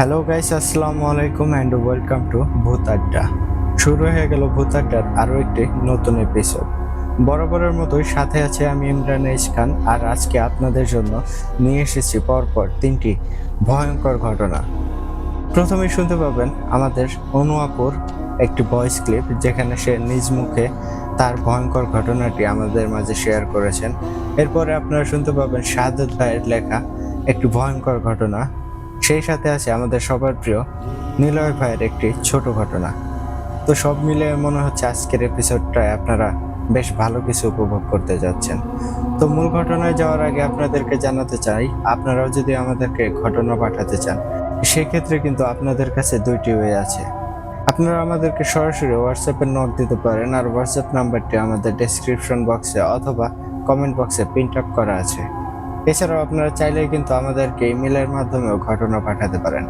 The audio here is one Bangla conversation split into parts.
হ্যালো গাইস, আসসালামু আলাইকুম অ্যান্ড ওয়েলকাম টু ভূত আড্ডা। শুরু হয়ে গেল ভূত আড্ডার আরও একটি নতুন এপিসোড। বরাবরের মতোই সাথে আছে আমি ইমরান এইচ খান, আর আজকে আপনাদের জন্য নিয়ে এসেছি পরপর তিনটি ভয়ঙ্কর ঘটনা। প্রথমেই শুনতে পাবেন আমাদের অনুয়াপুর একটি ভয়েস ক্লিপ, যেখানে সে নিজ মুখে তার ভয়ঙ্কর ঘটনাটি আমাদের মাঝে শেয়ার করেছেন। এরপরে আপনারা শুনতে পাবেন শাহাদাত ভাইয়ের লেখা একটি ভয়ঙ্কর ঘটনা। সেই সাথে আছে আমাদের সবার প্রিয় নিলয় ভাইয়ের একটি ছোট ঘটনা। তো সব মিলে মনে হচ্ছে আজকের এপিসোডটায় আপনারা বেশ ভালো কিছু উপভোগ করতে যাচ্ছেন। তো মূল ঘটনায় যাওয়ার আগে আপনাদেরকে জানাতে চাই, আপনারাও যদি আমাদেরকে ঘটনা পাঠাতে চান, সেক্ষেত্রে কিন্তু আপনাদের কাছে দুইটি ওয়ে আছে। আপনারা আমাদেরকে সরাসরি হোয়াটসঅ্যাপে নক দিতে পারেন, আর হোয়াটসঅ্যাপ নাম্বারটি আমাদের ডেসক্রিপশন বক্সে অথবা কমেন্ট বক্সে প্রিন্ট আপ করা আছে। এছাড়াও আপনারা চাইলেই কিন্তু আমাদেরকে ইমেলের মাধ্যমেও ঘটনা পাঠাতে পারেন,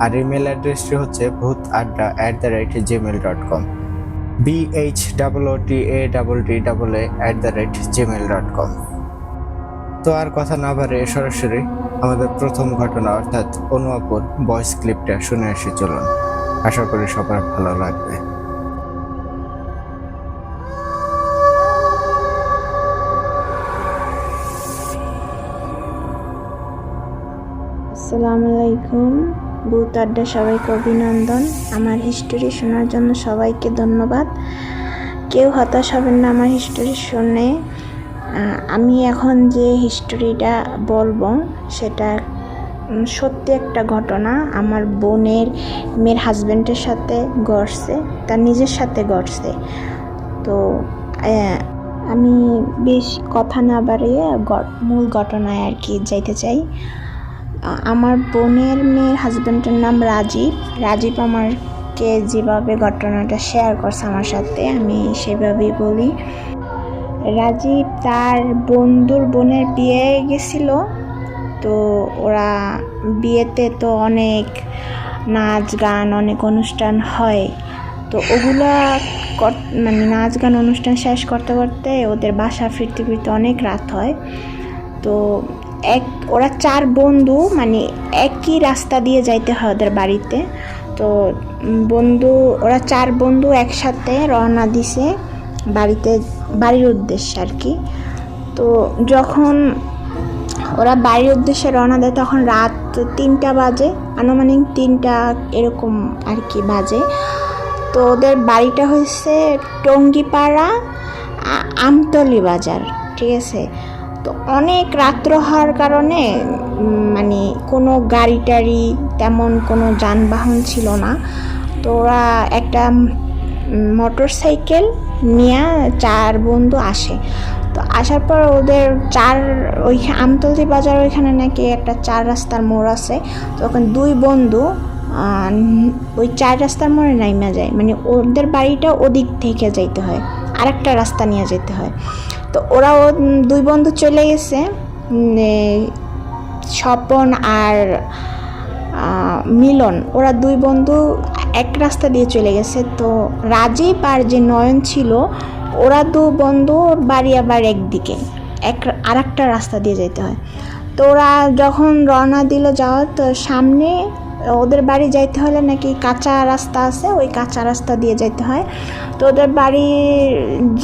আর ইমেল অ্যাড্রেসটি হচ্ছে bhutatda@gmail.com, bhootadda@gmail.com। তো আর কথা না বাড়িয়ে সরাসরি আমাদের প্রথম ঘটনা অর্থাৎ অনুয়াপুর ভয়েস ক্লিপটা শুনে আসি চলুন। আশা করি সবার ভালো লাগবে। আসসালামু আলাইকুম। ভূত আড্ডা সবাইকে অভিনন্দন। আমার হিস্টোরি শোনার জন্য সবাইকে ধন্যবাদ। কেউ হতাশ হবেন না আমার হিস্টোরি শুনে। আমি এখন যে হিস্টোরিটা বলবো সেটা সত্যি একটা ঘটনা। আমার বোনের মেয়ের হাজব্যান্ডের সাথে ঘটছে, তার নিজের সাথে ঘটছে। তো আমি বেশ কথা না বাড়িয়ে মূল ঘটনায় আর কি যাইতে চাই। আমার বোনের মেয়ের হাজব্যান্ডের নাম রাজীব আমাকে যেভাবে ঘটনাটা শেয়ার করছে আমার সাথে, আমি সেভাবেই বলি। রাজীব তার বন্ধুর বোনের বিয়ে গেছিল। তো ওরা বিয়েতে তো অনেক নাচ গান, অনেক অনুষ্ঠান হয়। তো ওগুলা মানে নাচ গান অনুষ্ঠান শেষ করতে করতে ওদের বাসা ফিরতে ফিরতে অনেক রাত হয়। তো ওরা 4 বন্ধু, মানে একই রাস্তা দিয়ে যাইতে হয় ওদের বাড়িতে। তো ওরা 4 বন্ধু একসাথে রওনা দিছে বাড়ির উদ্দেশ্যে আর কি। তো যখন ওরা বাড়ির উদ্দেশ্যে রওনা দেয় তখন রাত 3টা বাজে, আনুমানিক 3টা এরকম আর কি বাজে। তো ওদের বাড়িটা হচ্ছে টঙ্গিপাড়া আমতলি বাজার, ঠিক আছে। তো অনেক রাত্র হওয়ার কারণে মানে কোনো গাড়ি টাড়ি তেমন কোনো যানবাহন ছিল না। তো ওরা একটা মোটর সাইকেল নিয়ে 4 বন্ধু আসে। তো আসার পর ওদের ওই আমতলি বাজার ওইখানে নাকি একটা 4 রাস্তার মোড় আছে। তো ওখানে 2 বন্ধু ওই 4 রাস্তার মোড়ে নাইমা যায়, মানে ওদের বাড়িটা ওদিক থেকে যাইতে হয়, আরেকটা রাস্তা নিয়ে যেতে হয়। তো ওরা 2 বন্ধু চলে গেছে, স্বপন আর মিলন। ওরা 2 বন্ধু এক রাস্তা দিয়ে চলে গেছে। তো রাজীব আর যে নয়ন ছিল, ওরা 2 বন্ধু বাড়ি আবার একদিকে আর একটা রাস্তা দিয়ে যেতে হয়। তো ওরা যখন রওনা দিল যাওয়া, তো সামনে ওদের বাড়ি যাইতে হলে নাকি কাঁচা রাস্তা আছে, ওই কাঁচা রাস্তা দিয়ে যেতে হয়। তো ওদের বাড়ি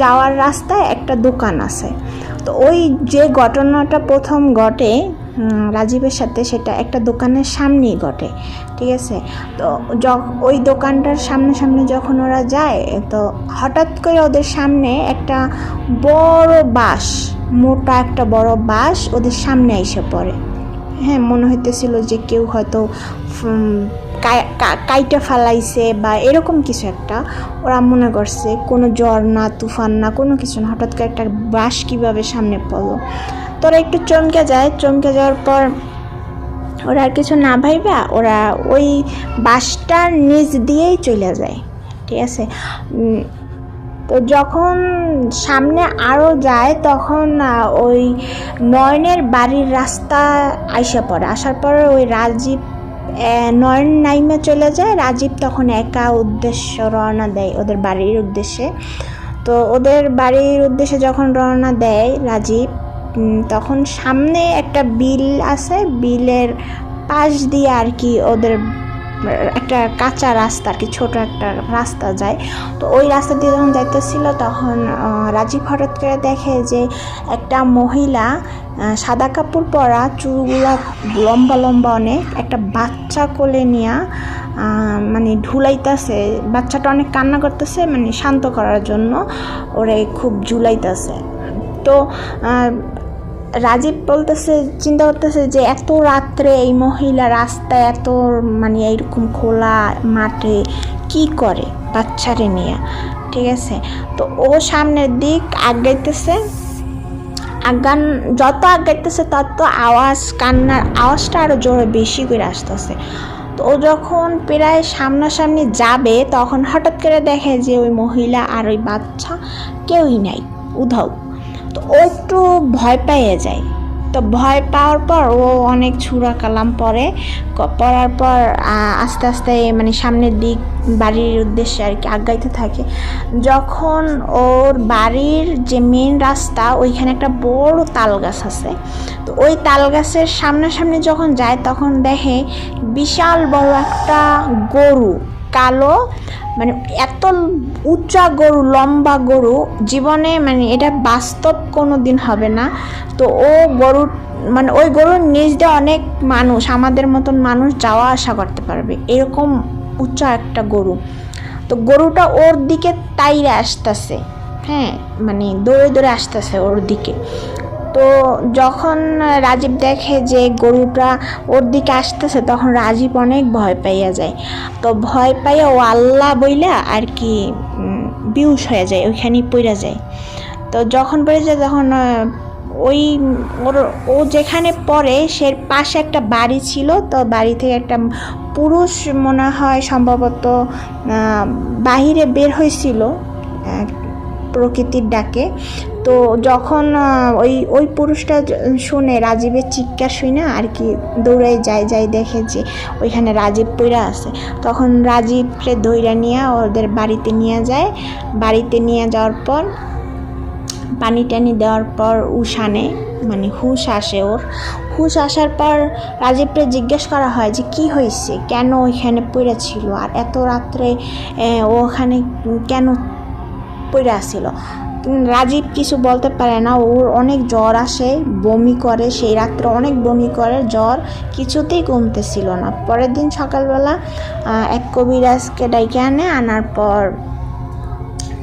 যাওয়ার রাস্তায় একটা দোকান আছে। তো ওই যে ঘটনাটা প্রথম ঘটে রাজীবের সাথে, সেটা একটা দোকানের সামনেই ঘটে, ঠিক আছে। তো ওই দোকানটার সামনে যখন ওরা যায়, তো হঠাৎ করে ওদের সামনে একটা বড় বাঁশ, মোটা একটা বড় বাঁশ ওদের সামনে এসে পড়ে। হ্যাঁ, মনে হইতেছিল যে কেউ হয়তো কাইটা ফালাইছে বা এরকম কিছু একটা। ওরা মনে করছে কোনো ঝড় না, তুফান না, কোনো কিছু না, হঠাৎ করে একটা বাঁশ কীভাবে সামনে পড়লো। তো ওরা একটু চমকে যাওয়ার পর ওরা আর কিছু না ভাইবা ওরা ওই বাঁশটার নিচ দিয়েই চলে যায়, ঠিক আছে। তো যখন সামনে আরও যায় তখন ওই নয়নের বাড়ির রাস্তা আসার পরে ওই রাজীব নয়ন নাইমে চলে যায়। রাজীব তখন একা রওনা দেয় ওদের বাড়ির উদ্দেশ্যে। তো ওদের বাড়ির উদ্দেশ্যে যখন রওনা দেয় রাজীব, তখন সামনে একটা বিল আছে, বিলের পাশ দিয়ে আর কি ওদের একটা কাঁচা রাস্তা আর কি, ছোট একটা রাস্তা যায়। তো ওই রাস্তা দিয়ে যখন যাইতেছিল তখন রাজীব হঠাৎ করে দেখে যে একটা মহিলা সাদা কাপড় পরা, চুলগুলা লম্বা লম্বা অনেক, একটা বাচ্চা কোলে নিয়ে মানে ঢুলাইতেছে। বাচ্চাটা অনেক কান্না করতেছে, মানে শান্ত করার জন্য ওরে খুব ঝুলাইতেছে। তো রাজীব বলতেছে, চিন্তা করতেছে যে এত রাত্রে এই মহিলা রাস্তায় এত মানে এইরকম খোলা মাঠে কি করে বাচ্চারে নিয়ে, ঠিক আছে। তো ও সামনের দিক আগাইতেছে, যত আগাইতেছে তত আওয়াজ, কান্নার আওয়াজটা আরও জোরে বেশি করে আসতেছে। তো ও যখন প্রায় সামনাসামনি যাবে তখন হঠাৎ করে দেখে যে ওই মহিলা আর ওই বাচ্চা কেউই নাই, উধাও। তো ও একটু ভয় পেয়ে যায়। তো ভয় পাওয়ার পর ও অনেক ছুরা কালাম পড়ার পর আস্তে আস্তে মানে সামনের দিক বাড়ির উদ্দেশ্যে আর কি আগাইতে থাকে। যখন ওর বাড়ির যে মেন রাস্তা ওইখানে একটা বড় তাল গাছ আছে। তো ওই তাল গাছের সামনাসামনি যখন যায় তখন দেখে বিশাল বড় একটা গরু, কালো, মানে এত উঁচা গরু, লম্বা গরু, জীবনে মানে এটা বাস্তব কোনো দিন হবে না। তো ও গরু মানে ওই গরুর নিচ দিয়ে অনেক মানুষ, আমাদের মতন মানুষ যাওয়া আসা করতে পারবে, এরকম উঁচা একটা গরু। তো গরুটা ওর দিকে তাইরে আসতেছে, হ্যাঁ, মানে দৌড়ে দৌড়ে আসতেছে ওর দিকে। তো যখন রাজীব দেখে যে গরুটা ওর দিকে আসতেছে তখন রাজীব অনেক ভয় পাইয়া যায়। তো ভয় পাইয়া ও আল্লাহ বইলা আর কি বেহুশ হয়ে যায়, ওইখানেই পড়ে যায়। তো যখন পড়ে যায় তখন ওই ও যেখানে পড়ে সে পাশে একটা বাড়ি ছিল। তো বাড়ি থেকে একটা পুরুষ মনে হয় সম্ভবত বাহিরে বের হয়েছিল প্রকৃতির ডাকে। তো যখন ওই পুরুষটা শুনে রাজীবের চিৎকার শুনে আর কি দৌড়ে যায় দেখে যে ওইখানে রাজীব পইরা আছে। তখন রাজীবকে ধইরা নিয়ে ওদের বাড়িতে নিয়ে যায়। বাড়িতে নিয়ে যাওয়ার পর পানি টানি দেওয়ার পর উষানে মানে হুশ আসে। হুশ আসার পর রাজীবকে জিজ্ঞেস করা হয় যে কি হয়েছে, কেন ওইখানে পইরা ছিল, আর এত রাত্রে ওখানে কেন পইরা ছিল। রাজীব কিছু বলতে পারে না, ওর অনেক জ্বর আসে, বমি করে, সেই রাত্রে অনেক বমি করে, জ্বর কিছুতেই কমতেছিল না। পরের দিন সকালবেলা এক কবিরাজকে ডাইকে আনার পর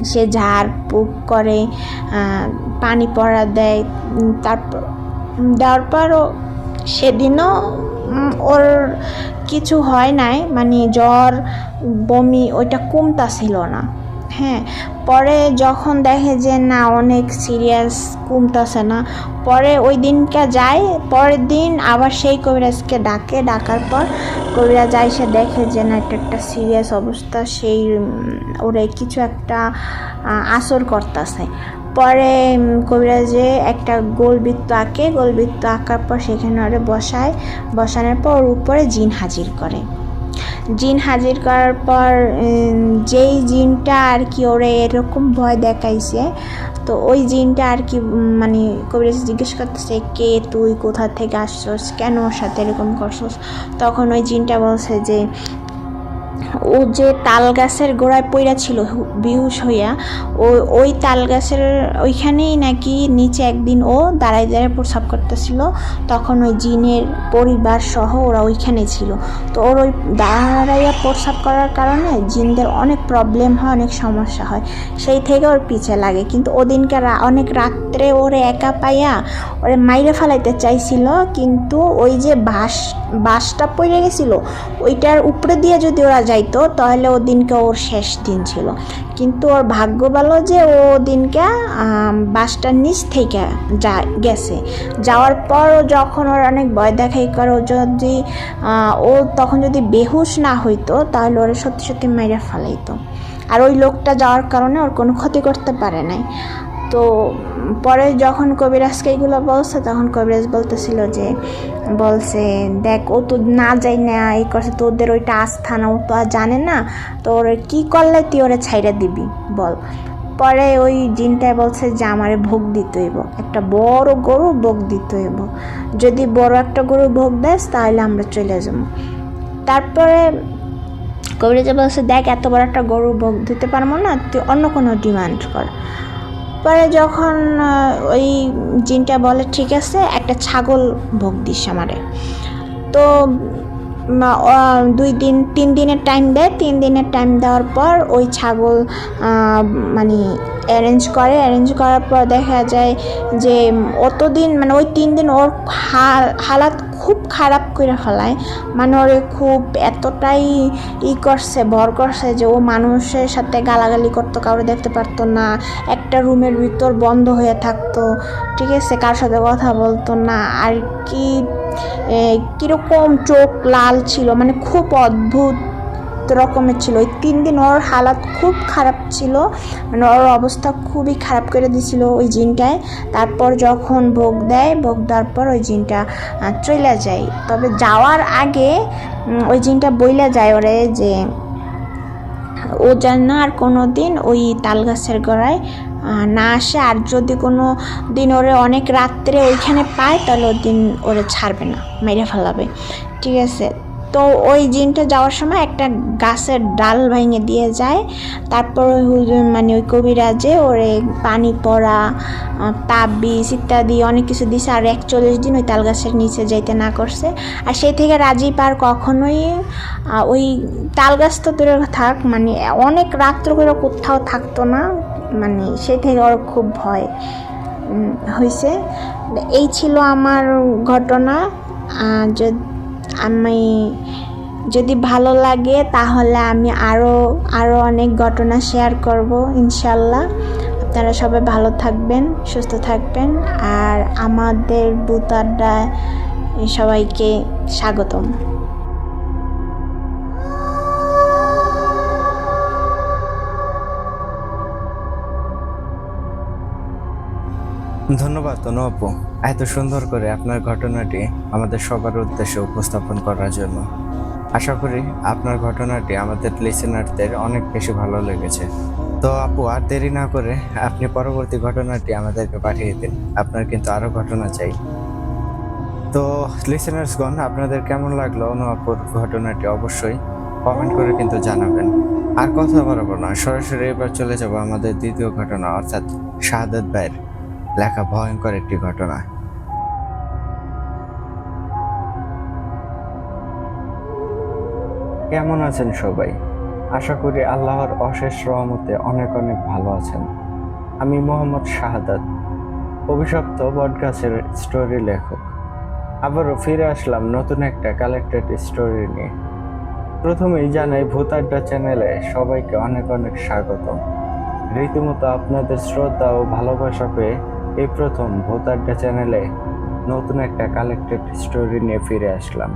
সে ঝাড় ফুঁক করে, পানি পড়া দেয়। তারপর দেওয়ার পরও সেদিনও ওর কিছু হয় নাই, মানে জ্বর বমি ওইটা কমতাছিল না। হ্যাঁ, পরে যখন দেখে যে না অনেক সিরিয়াস, কমতেছে না, পরে ওই দিনটা যায়। পরের দিন আবার সেই কবিরাজকে ডাকার পর কবিরাজ এসে দেখে যে না এটা একটা সিরিয়াস অবস্থা, সেই ওরে কিছু একটা আসর করতেছে। পরে কবিরাজে একটা গোলবৃত্ত আঁকে, গোলবৃত্ত আঁকার পর সেখানে ওরে বসানোর পর ওর উপরে জিন হাজির করে। জিন হাজির করার পর যেই জিনটা আর কি ওরে এরকম ভয় দেখাইছে, তো ওই জিনটা আর কি মানে কবিরাজ জিজ্ঞেস করতেছে কে তুই, কোথা থেকে আসছস, কেন ওর সাথে এরকম করছস। তখন ওই জিনটা বলছে যে ও যে তাল গাছের গোড়ায় পইরা ছিল বেহুশ হইয়া, ওই তাল গাছের ওইখানেই নাকি নিচে একদিন ও দাঁড়ায় প্রস্রাব করতেছিল। তখন ওই জিনের পরিবার সহ ওরা ওইখানে ছিল। তো ওর ওই দাঁড়াইয়া প্রস্রাব করার কারণে জিনদের অনেক প্রবলেম হয়, অনেক সমস্যা হয়, সেই থেকে ওর পিছে লাগে। কিন্তু ওদিনকে অনেক রাত্রে ওরে একা পাইয়া ওরে মাইরে ফেলাইতে চাইছিল, কিন্তু ওই যে বাঁশটা পড়ে গেছিল ওইটার উপরে দিয়ে যদি ওরা যাইতো তাহলে ও দিনকে ওর শেষ দিন ছিল। কিন্তু ওর ভাগ্য ভালো যে ও দিনকে বাসটার নিচ থেকে গেছে। যাওয়ার পর যখন ওর অনেক ভয় দেখাই করে, ও তখন যদি বেহুশ না হইতো তাহলে ওরা সত্যি সত্যি মাইরা ফেলাইতো। আর ওই লোকটা যাওয়ার কারণে ওর কোনো ক্ষতি করতে পারে নাই। তো পরে যখন কবিরাজকে এইগুলো বলছে তখন কবিরাজ বলছে দেখ ও তো না যাই না এই করছে, তোদের ওইটা আস্থা না, ও তো আর জানে না, তো ওরে কী করলে তুই ওরে ছাইড়া দিবি বল। পরে ওই জিনটায় বলছে যে আমারে ভোগ দিতে হইব, একটা বড় গরু ভোগ দিতে হইব, যদি বড় একটা গরু ভোগ দেস তাহলে আমরা চলে যাব। তারপরে কবিরাজা বলছে, দেখ এত বড় একটা গরু ভোগ দিতে পারবো না, তুই অন্য কোনো ডিমান্ড কর। পরে যখন ওই জিনটা বলে ঠিক আছে একটা ছাগল ভোগ দিস আমারে, তো 3 দিনের টাইম দেয়। 3 দিনের টাইম দেওয়ার পর ওই ছাগল মানে অ্যারেঞ্জ করার পর দেখা যায় যে অতদিন মানে ওই 3 দিন ওর হালাত খুব খারাপ করে ফেলায়, মানে ওরে খুব এতটাই করছে, ভর করছে যে ও মানুষের সাথে গালাগালি করতো, কাউরে দেখতে পারতো না, একটা রুমের ভিতর বন্ধ হয়ে থাকতো, ঠিক আছে, কার সাথে কথা বলতো না, আর কি কীরকম চোখ লাল ছিল, মানে খুব অদ্ভুত রকমের ছিল। ওই 3 দিন ওর হালাত খুব খারাপ ছিল, মানে ওর অবস্থা খুবই খারাপ করে দিছিল ওই জিনটায়। তারপর যখন ভোগ দেওয়ার পর ওই জিনটা চলে যায়। তবে যাওয়ার আগে ওই জিনটা বইলা যায় ওরে যে ও যেন আর কোনো দিন ওই তাল গাছের গোড়ায় না আসে, আর যদি কোনো দিন ওরে অনেক রাত্রে ওইখানে পায় তাহলে ওই দিন ওরে ছাড়বে না, মেরে ফেলাবে, ঠিক আছে। তো ওই জিনটা যাওয়ার সময় একটা গাছের ডাল ভেঙে দিয়ে যায়। তারপর মানে ওই কবিরাজে ওরে পানি পড়া, তাবিজ ইত্যাদি অনেক কিছু দিছে, আর 41 দিন ওই তাল গাছের নিচে যাইতে না করছে। আর সেই থেকে রাজীব আর কখনোই ওই তাল গাছ তো দূরে থাক, মানে অনেক রাত্র করে কোথাও থাকতো না, মানে সেই থেকে ওর খুব ভয় হয়েছে। এই ছিল আমার ঘটনা। আমি যদি ভালো লাগে তাহলে আমি আরও অনেক ঘটনা শেয়ার করব ইনশাল্লাহ। আপনারা সবাই ভালো থাকবেন, সুস্থ থাকবেন, আর আমাদের ভূত আড্ডায় সবাইকে স্বাগতম। ধন্যবাদ তনু আপু, এত সুন্দর করে আপনার ঘটনাটি আমাদের সবার উদ্দেশ্যে উপস্থাপন করার জন্য। আশা করি আপনার ঘটনাটি আমাদের লিসেনারদের অনেক বেশি ভালো লেগেছে। তো আপু আর দেরি না করে আপনি পরবর্তী ঘটনাটি আমাদেরকে পাঠিয়ে দিন, আপনার কিন্তু আরো ঘটনা চাই। তো লিসেনার্সগণ, আপনাদের কেমন লাগলো অনু আপুর ঘটনাটি অবশ্যই কমেন্ট করে কিন্তু জানাবেন। আর কথা বাড়াবো না, সরাসরি এবার চলে যাব আমাদের দ্বিতীয় ঘটনা, অর্থাৎ শাহাদাত ভাইয়ের লেখা ভয়ঙ্কর একটি ঘটনা। কেমন আছেন সবাই? আশা করি আল্লাহর অশেষ রহমতে অনেক অনেক ভালো আছেন। আমি মোহাম্মদ শাহাদাত, অভিশপ্ত বটগাছের স্টোরি লেখক। আবারও ফিরে আসলাম নতুন একটা কালেক্টেড স্টোরি নিয়ে। প্রথমেই জানাই ভূত আড্ডা চ্যানেলে সবাইকে অনেক অনেক স্বাগতম। রীতিমতো আপনাদের শ্রদ্ধা ও ভালোবাসা পেয়ে এই প্রথম ভূত আড্ডা চ্যানেলে নতুন একটা কালেক্টেড স্টোরি নিয়ে ফিরে আসলাম।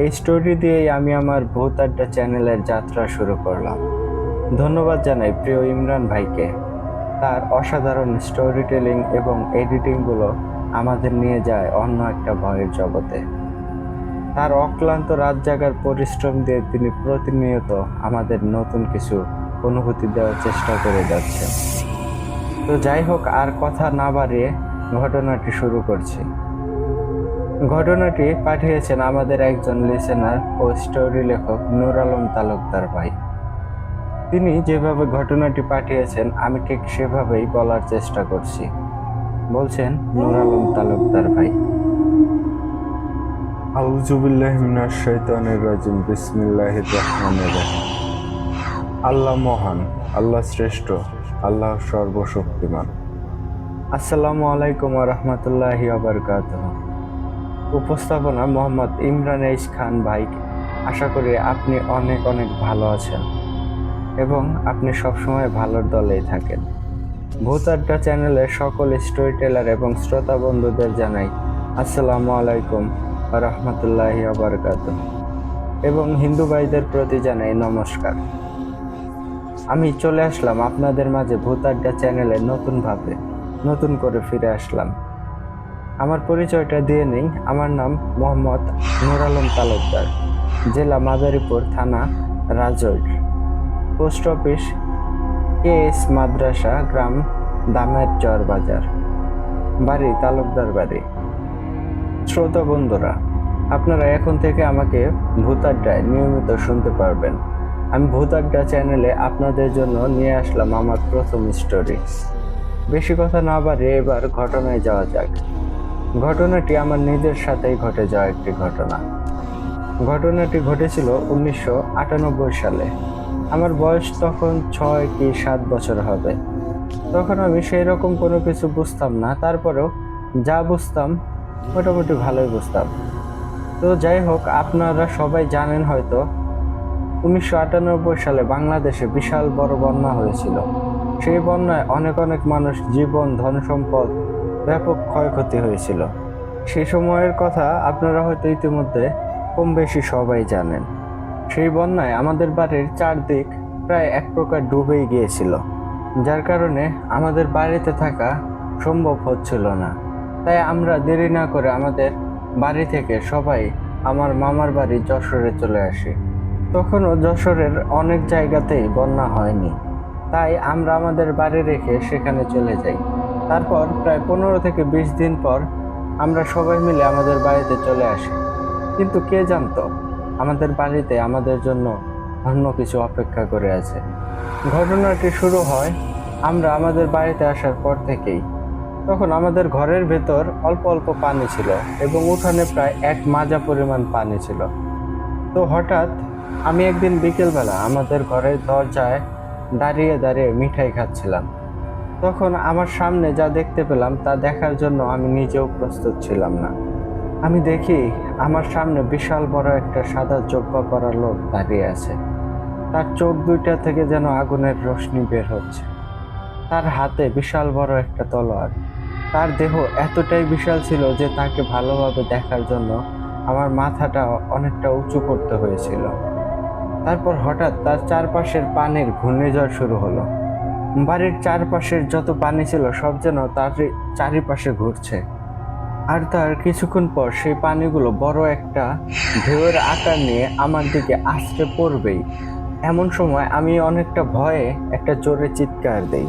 এই স্টোরি দিয়েই আমি আমার ভূত আড্ডা চ্যানেলের যাত্রা শুরু করলাম। ধন্যবাদ জানাই প্রিয় ইমরান ভাইকে, তার অসাধারণ স্টোরি টেলিং এবং এডিটিংগুলো আমাদের নিয়ে যায় অন্য একটা ভয়ের জগতে। তার অক্লান্ত রাত জাগার পরিশ্রম দিয়ে তিনি প্রতিনিয়ত আমাদের নতুন কিছু অনুভূতি দেওয়ার চেষ্টা করে যাচ্ছেন। তো যাই হোক, আর কথা না বাড়িয়ে ঘটনাটি শুরু করছি। ঘটনাটি পাঠিয়েছেন আমাদের একজন লিসেনার ও স্টোরি লেখক নূর আলম তালুকদার ভাই। তিনি যেভাবে ঘটনাটি পাঠিয়েছেন আমি ঠিক সেভাবেই বলার চেষ্টা করছি। বলছেন নূর আলম তালুকদার ভাই। আউযু বিল্লাহি মিনাশ শাইতানির রাজিম, বিসমিল্লাহির রহমানির রহিম। আল্লাহ মহান, আল্লাহ শ্রেষ্ঠ, আল্লাহ সর্বশক্তিমান। আসসালামু আলাইকুম ওয়া রাহমাতুল্লাহি ওয়া বারাকাতুহু। উপস্থাপনা মোহাম্মদ ইমরান এইচ খান ভাই। আশা করি আপনি অনেক অনেক ভালো আছেন এবং আপনি সবসময় ভালোর দলেই থাকেন। ভূত আড্ডা চ্যানেলের সকল স্টোরি টেলার এবং শ্রোতা বন্ধুদের জানাই আসসালামু আলাইকুম ওয়া রাহমাতুল্লাহি ওয়া বারাকাতুহু এবং হিন্দু ভাইদের প্রতি জানাই নমস্কার। আমি চলে আসলাম আপনাদের মাঝে ভূত আড্ডা চ্যানেলে নতুন করে ফিরে আসলাম। আমার পরিচয়টা দিয়ে নেই। আমার নাম মোহাম্মদ নূর আলম তালুকদার, জেলা মাদারীপুর, থানা রাজৈর, পোস্ট অফিস KS মাদ্রাসা, গ্রাম দামের চর বাজার, বাড়ি তালুকদার বাড়ি। শ্রোতা বন্ধুরা, আপনারা এখন থেকে আমাকে ভূত আড্ডায় নিয়মিত শুনতে পারবেন। আমি ভূত আড্ডা চ্যানেলে আপনাদের জন্য নিয়ে আসলাম আমার প্রথম স্টোরি। বেশি কথা না বাড়িয়ে এবার ঘটনায় যাওয়া যাক। ঘটনাটি আমার নিজের সাথেই ঘটে যাওয়া একটি ঘটনা। ঘটনাটি ঘটেছিল 1998 সালে। আমার বয়স তখন 6 কি 7 বছর হবে। তখন আমি সেই রকম কোনো কিছু বুঝতাম না, তারপরেও যা বুঝতাম মোটামুটি ভালোই বুঝতাম। তো যাই হোক, আপনারা সবাই জানেন হয়তো 1998 সালে বাংলাদেশে বিশাল বড় বন্যা হয়েছিল। সেই বন্যায় অনেক অনেক মানুষ জীবন, ধন সম্পদ, ব্যাপক ক্ষয়ক্ষতি হয়েছিল। সেই সময়ের কথা আপনারা হয়তো ইতিমধ্যে কম বেশি সবাই জানেন। সেই বন্যায় আমাদের বাড়ির চারদিক প্রায় এক প্রকার ডুবেই গিয়েছিল, যার কারণে আমাদের বাড়িতে থাকা সম্ভব হচ্ছিল না। তাই আমরা দেরি না করে আমাদের বাড়ি থেকে সবাই আমার মামার বাড়ি যশোরে চলে আসি। তখনও যশোরের অনেক জায়গাতেই বন্যা হয়নি, তাই আমরা আমাদের বাড়ি রেখে সেখানে চলে যাই। তারপর প্রায় 15 থেকে 20 দিন পর আমরা সবাই মিলে আমাদের বাড়িতে চলে আসি। কিন্তু কে জানতো আমাদের বাড়িতে আমাদের জন্য অন্য কিছু অপেক্ষা করে আছে। ঘটনাটি শুরু হয় আমরা আমাদের বাড়িতে আসার পর থেকেই। তখন আমাদের ঘরের ভেতর অল্প অল্প পানি ছিল এবং উঠানে প্রায় 1 মাজা পরিমাণ পানি ছিল। তো হঠাৎ আমি একদিন বিকেলবেলা আমাদের ঘরের দরজায় দাঁড়িয়ে দাঁড়িয়ে মিঠাই খাচ্ছিলাম। তখন আমার সামনে যা দেখতে পেলাম তা দেখার জন্য আমি নিজেও প্রস্তুত ছিলাম না। আমি দেখি আমার সামনে বিশাল বড় একটা সাদা জোব্বা পরা লোক দাঁড়িয়ে আছে। তার চোখ দুইটা থেকে যেন আগুনের রশ্মি বের হচ্ছে। তার হাতে বিশাল বড় একটা তলোয়ার। তার দেহ এতটাই বিশাল ছিল যে তাকে ভালোভাবে দেখার জন্য আমার মাথাটা অনেকটা উঁচু করতে হয়েছিল। তারপর হঠাৎ তার চারপাশের পানির ঘূর্ণিঝড় শুরু হলো। বাড়ির চারপাশের যত পানি ছিল সব যেন তার চারিপাশে ঘুরছে। আর তার কিছুক্ষণ পর সেই পানিগুলো বড় একটা ঢেউয়ের আকার নিয়ে আমার দিকে আছড়ে পড়বেই। এমন সময় আমি অনেকটা ভয়ে একটা জোরে চিৎকার দেই।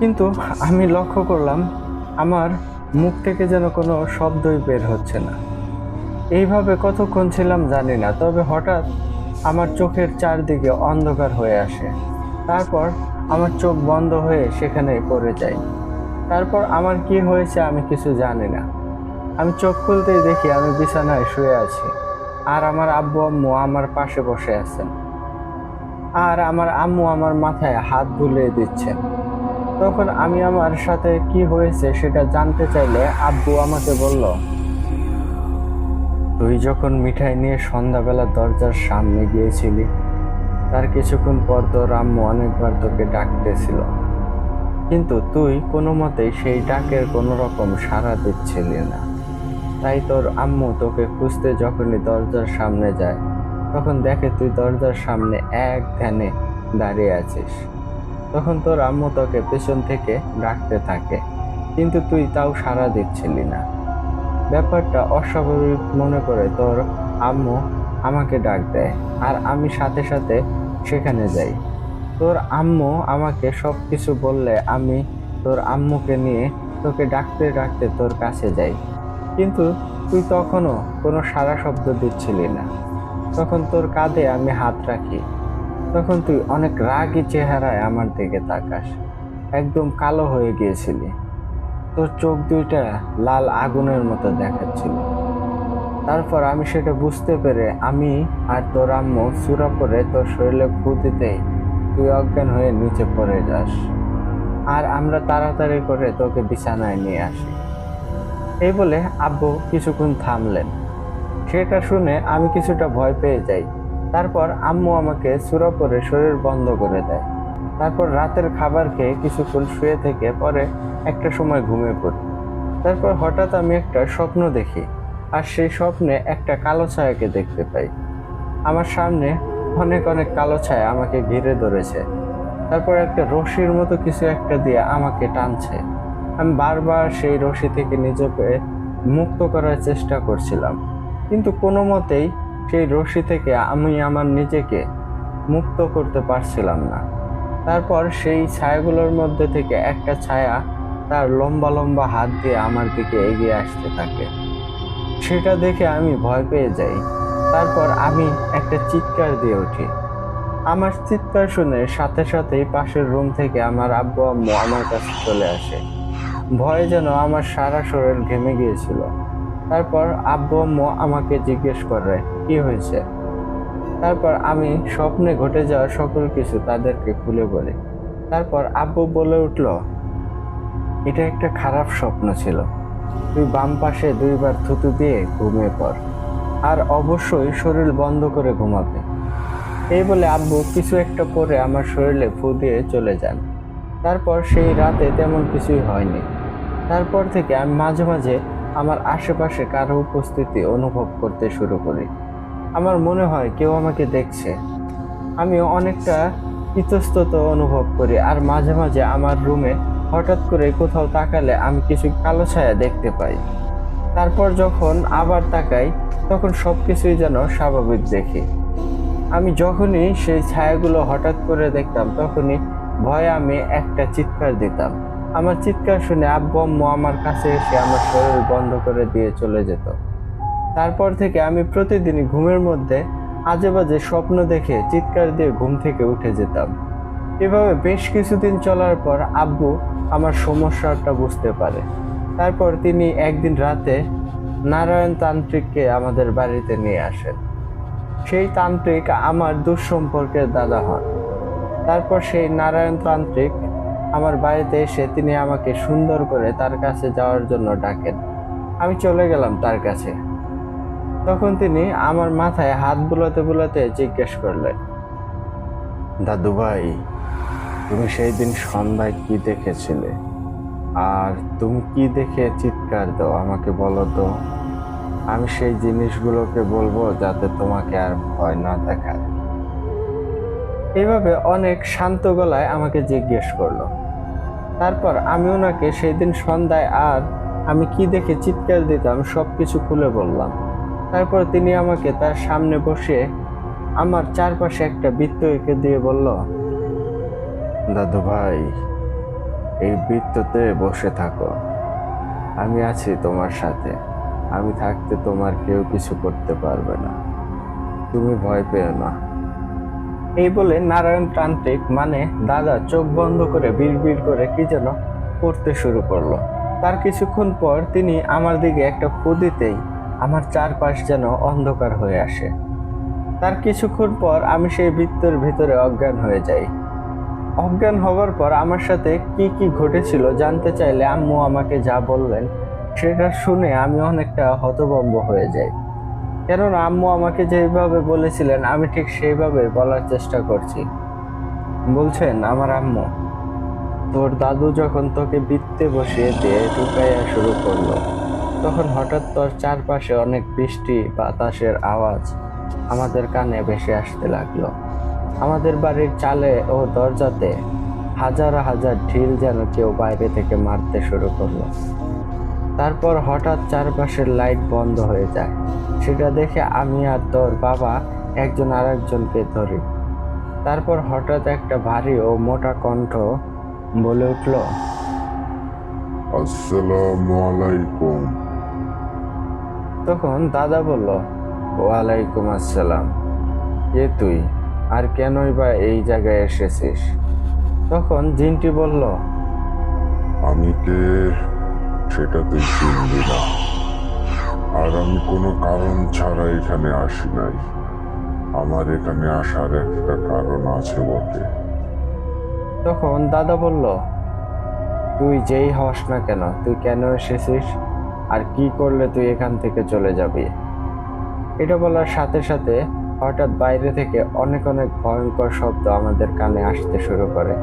কিন্তু আমি লক্ষ্য করলাম আমার মুখ থেকে যেন কোনো শব্দই বের হচ্ছে না। এইভাবে কতক্ষণ ছিলাম জানি না, তবে হঠাৎ আমার চোখের চারদিকে অন্ধকার হয়ে আসে। তারপর আমার চোখ বন্ধ হয়ে সেখানে পড়ে যায়। তারপর আমার কি হয়েছে আমি কিছু জানি না। আমি চোখ খুলতেই দেখি আমি বিছানায় শুয়ে আছি, আর আমার আব্বু আম্মু আমার পাশে বসে আছেন, আর আমার আম্মু আমার মাথায় হাত বুলিয়ে দিচ্ছেন। তখন আমি আমার সাথে কি হয়েছে সেটা জানতে চাইলে আব্বু আমাকে বলল, তুই যখন মিঠাই নিয়ে সন্ধ্যাবেলা দরজার সামনে গিয়েছিলি, তার কিছুক্ষণ পর তোর আম্মু অনেকবার তোকে ডাকতেছিল, কিন্তু তুই কোনো মতেই সেই ডাকের কোনো রকম সাড়া দিচ্ছিলি না। তাই তোর আম্মু তোকে খুঁজতে যখনই দরজার সামনে যায়, তখন দেখে তুই দরজার সামনে এক ধ্যানে দাঁড়িয়ে আছিস। তখন তোর আম্মু তোকে পেছন থেকে ডাকতে থাকে, কিন্তু তুই তাও সাড়া দিচ্ছিলি না। ব্যাপারটা অস্বাভাবিক মনে করে তোর আম্মু আমাকে ডাক দেয়, আর আমি সাথে সাথে সেখানে যাই। তোর আম্মু আমাকে সব কিছু বললে আমি তোর আম্মুকে নিয়ে তোকে ডাকতে ডাকতে তোর কাছে যাই, কিন্তু তুই তখনও কোনো সাড়া শব্দ দিচ্ছিলি না। তখন তোর কাঁধে আমি হাত রাখি। তখন তুই অনেক রাগী চেহারায় আমার দিকে তাকাস। একদম কালো হয়ে গিয়েছিলি। তোর চোখ দুইটা লাল আগুনের মতো দেখাচ্ছিল। তারপর আমি সেটা বুঝতে পেরে আমি আর তোর আম্মু সূরা পরে তোর শরীরে ফু দিতেই তুই অজ্ঞান হয়ে নিচে পড়ে যাস, আর আমরা তাড়াতাড়ি করে তোকে বিছানায় নিয়ে আসি। এই বলে আব্বু কিছুক্ষণ থামলেন। সেটা শুনে আমি কিছুটা ভয় পেয়ে যাই। তারপর আম্মু আমাকে সূরা পরে শরীর বন্ধ করে দেয়। তারপর রাতের খাবার খেয়ে কিছুক্ষণ শুয়ে থেকে পরে একটা সময় ঘুমিয়ে পড়ি। তারপর হঠাৎ আমি একটা স্বপ্ন দেখি, আর সেই স্বপ্নে একটা কালো ছায়াকে দেখতে পাই। আমার সামনে অনেক অনেক কালো ছায়া আমাকে ঘিরে ধরেছে। তারপর একটা রশির মতো কিছু একটা দিয়ে আমাকে টানছে। আমি বারবার সেই রশি থেকে নিজেকে মুক্ত করার চেষ্টা করছিলাম, কিন্তু কোনো মতেই সেই রশি থেকে আমি আমার নিজেকে মুক্ত করতে পারছিলাম না। তারপর সেই ছায়াগুলোর মধ্যে থেকে একটা ছায়া তার লম্বা লম্বা হাত দিয়ে আমার দিকে এগিয়ে আসতে থাকে। সেটা দেখে আমি ভয় পেয়ে যাই। তারপর আমি একটা চিৎকার দিয়ে উঠি। আমার চিৎকার শুনে সাথে সাথেই পাশের রুম থেকে আমার আব্বু আম্মু আমার কাছে চলে আসে। ভয়ে যেন আমার সারা শরীর ঘেমে গিয়েছিল। তারপর আব্বু আম্মু আমাকে জিজ্ঞেস করে কি হয়েছে। তারপর আমি স্বপ্নে ঘটে যাওয়া সকল কিছু তাদেরকে খুলে বলি। তারপর আব্বু বলে উঠল, এটা একটা খারাপ স্বপ্ন ছিল। তুই বাম পাশে 2বার থুতু দিয়ে ঘুমিয়ে পড়, আর অবশ্যই শরীর বন্ধ করে ঘুমাবে। এই বলে আব্বু কিছু একটা পরে আমার শরীরে ফু দিয়ে চলে যান। তারপর সেই রাতে তেমন কিছুই হয়নি। তারপর থেকে আমি মাঝে মাঝে আমার আশেপাশে কারো উপস্থিতি অনুভব করতে শুরু করি। আমার মনে হয় কেউ আমাকে দেখছে। আমি অনেকটা ইতস্তত অনুভব করি, আর মাঝে মাঝে আমার রুমে হঠাৎ করে কোথাও তাকালে আমি কিছু কালো ছায়া দেখতে পাই। তারপর যখন আবার তাকাই তখন সবকিছুই যেন স্বাভাবিক দেখি। আমি যখনই সেই ছায়াগুলো হঠাৎ করে দেখতাম তখনই ভয়ে আমি একটা চিৎকার দিতাম। আমার চিৎকার শুনে আব্বু আম্মু আমার কাছে এসে আমার শরীর বন্ধ করে দিয়ে চলে যেত। তারপর থেকে আমি প্রতিদিনই ঘুমের মধ্যে আজে বাজে স্বপ্ন দেখে চিৎকার দিয়ে ঘুম থেকে উঠে যেতাম। এভাবে বেশ কিছুদিন চলার পর আব্বু আমার সমস্যাটা বুঝতে পারে। তারপর তিনি একদিন রাতে নারায়ণ তান্ত্রিককে আমাদের বাড়িতে নিয়ে আসেন। সেই তান্ত্রিক আমার দুঃসম্পর্কের দাদা হন। তারপর সেই নারায়ণ তান্ত্রিক আমার বাড়িতে এসে তিনি আমাকে সুন্দর করে তার কাছে যাওয়ার জন্য ডাকেন। আমি চলে গেলাম তার কাছে। তখন তিনি আমার মাথায় হাত বুলাতে বুলাতে জিজ্ঞেস করলেন, দাদু ভাই, তুমি সেই দিন সন্ধ্যায় কি দেখেছিলে, আর তুমি কি দেখে চিৎকার দাও আমাকে বলো তো। আমি সেই জিনিসগুলোকে বলবো যাতে তোমাকে আর ভয় না দেখায়। এইভাবে অনেক শান্ত গলায় আমাকে জিজ্ঞেস করলো। তারপর আমি ওনাকে সেই দিন সন্ধ্যায় আর আমি কি দেখে চিৎকার দিতাম সবকিছু খুলে বললাম। তারপর তিনি আমাকে তার সামনে বসিয়ে আমার চারপাশে একটা বৃত্ত এঁকে দিয়ে বলল, দাদু ভাই, এই বৃত্ততে বসে থাকো, আমি আছি তোমার সাথে। আমি থাকতে তোমার কেউ কিছু করতে পারবে না, তুমি ভয় পেও না। এই বলে নারায়ণ তান্ত্রিক মানে দাদা চোখ বন্ধ করে বিড়বিড় করে কি যেন করতে শুরু করলো। তার কিছুক্ষণ পর তিনি আমার দিকে একটা ফু দিতেই আমার চারপাশ যেন অন্ধকার হয়ে আসে। তার কিছুক্ষণ পর আমি সেই বৃত্তের ভিতরে অজ্ঞান হয়ে যাই। অজ্ঞান হওয়ার পর আমার সাথে কি কি ঘটেছিল জানতে চাইলে আম্মু আমাকে যা বললেন সেটা শুনে আমি অনেকটা হতভম্ব হয়ে যাই। কেননা আম্মু আমাকে যেভাবে বলেছিলেন আমি ঠিক সেইভাবে বলার চেষ্টা করছি। বলছেন আমার আম্মু, তোর দাদু যখন তোকে বৃত্তে বসিয়ে দিয়ে টুকাইয়া শুরু করলো তখন হঠাৎ তোর চারপাশে অনেক বৃষ্টি বাতাসের আওয়াজ আমাদের কানে ভেসে আসতে লাগলো। আমাদের বাড়ির চালে ও দরজাতে হাজার হাজার ঢিল যেন কেউ বাইরে থেকে মারতে শুরু করলো। তারপর হঠাৎ চারপাশের লাইট বন্ধ হয়ে যায়। সেটা দেখে আমি আর তোর বাবা একজন আরেকজনকে ধরি। তারপর হঠাৎ একটা ভারী ও মোটা কণ্ঠ বলে উঠল, আসসালামু আলাইকুম। তখন দাদা বলল, ওয়ালাইকুম আসসালাম। কে তুই, আর কেনই বা এই জায়গায় এসেছিস? তখন জিনটি বলল, আমি কে সেটা তুই চিনবি না, আর আমি কোনো কারণ ছাড়া এখানে আসি নাই। আমার এখানে আসার একটা কারণ আছে বটে। তখন দাদা বলল, তুই যেই হস না কেন, তুই কেন এসেছিস আর কি করলে তুই এখান থেকে চলে যাবি? এটা বলার সাথে সাথে হঠাৎ বাইরে থেকে অনেক অনেক ভয়ঙ্কর শব্দ আমাদের কানে আসতে শুরু করে।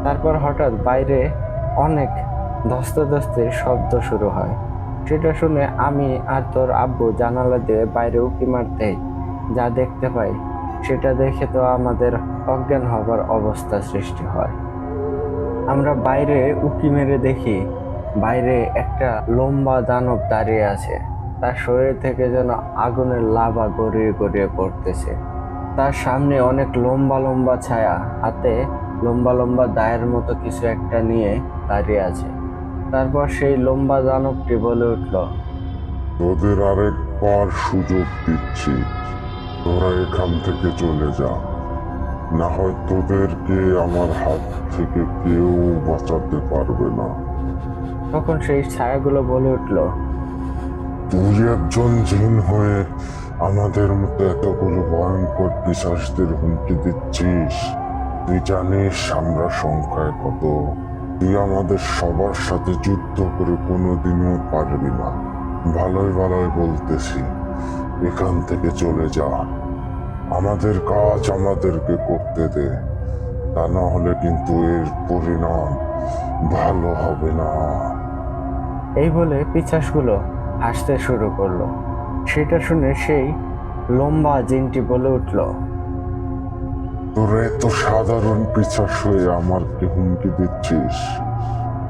তারপর হঠাৎ বাইরে অনেক ধস্তাধস্তির শব্দ শুরু হয়। সেটা শুনে আমি আর তোর আব্বু জানালা দিয়ে বাইরে উঁকি মারতেই যা দেখতে পাই সেটা দেখে তো আমাদের অজ্ঞান হবার অবস্থা সৃষ্টি হয়। আমরা বাইরে উঁকি মেরে দেখি বাইরে একটা লম্বা দানব দাঁড়িয়ে আছে। তার শরীর থেকে যেন আগুনের লাভা গড়িয়ে গড়িয়ে পড়তেছে। তার সামনে অনেক লম্বা লম্বা ছায়া, হাতে লম্বা লম্বা দায়ের মতো কিছু একটা নিয়ে দাঁড়িয়ে আছে। তারপর সেই লম্বা দানবটি বলে উঠল, তোদের আরেকবার সুযোগ দিচ্ছি, তোরা এখান থেকে চলে যা, না হয় তোদেরকে আমার হাত থেকে কেউ বাঁচাতে পারবে না। তখন সেই ছায়াগুলো বলে উঠল, তুই একজন জিন হয়ে আমাদের মতো এতগুলো ভয়ঙ্কর পিশাচদের হুমকি দিচ্ছিস? তুই জানিস আমরা সংখ্যায় কত? তুই আমাদের সবার সাথে যুদ্ধ করে কোনোদিনও পারবি না। ভালোই ভালোই বলতেছি, এখান থেকে চলে যা। আমাদের কাজ আমাদেরকে করতে দে, তা না হলে কিন্তু এর পরিণাম ভালো হবে না। এই বলে পিশাচগুলো হাসতে শুরু করলো। সেটা শুনে সেই লম্বা জিনটি বলে উঠল, তোরা এত সাধারণ পিশাচ হয়ে আমাকে হুমকি দিচ্ছিস,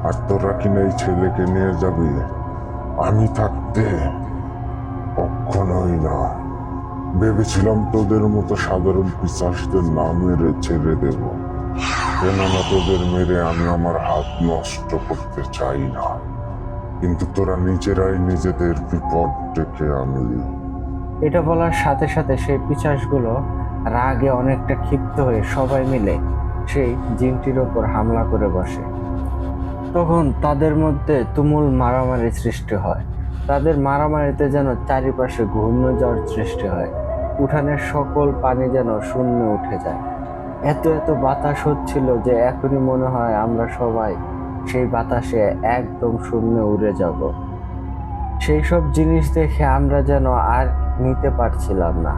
আর তোরা কিনা এই ছেলেকে নিয়ে যাবি? আমি থাকতে কখনোই না। ভেবেছিলাম তোদের মতো সাধারণ পিশাচদের না মেরে ছেড়ে দেব, কেননা তোদের মেরে আমি আমার হাত নষ্ট করতে চাই না। কিন্তু তোরা নিজেরাই নিজেদের বিপদ ডেকে আনলি। এটা বলার সাথে সাথে সেই পিশাচগুলো রাগে অনেকটা ক্ষিপ্ত হয়ে সবাই মিলে সেই জিনটির ওপর হামলা করে বসে। তখন তাদের মধ্যে তুমুল মারামারি সৃষ্টি হয়। তাদের মারামারিতে যেন চারিপাশে ঘূর্ণিঝড় সৃষ্টি হয়। উঠানের সকল পানি যেন শূন্যে উঠে যায়। এত এত বাতাস হচ্ছিল যে এখনই মনে হয় আমরা সবাই সেই বাতাসে একদম শূন্যে উড়ে যাব। সেই সব জিনিস দেখে আমরা যেন আর নিতে পারছিলাম না।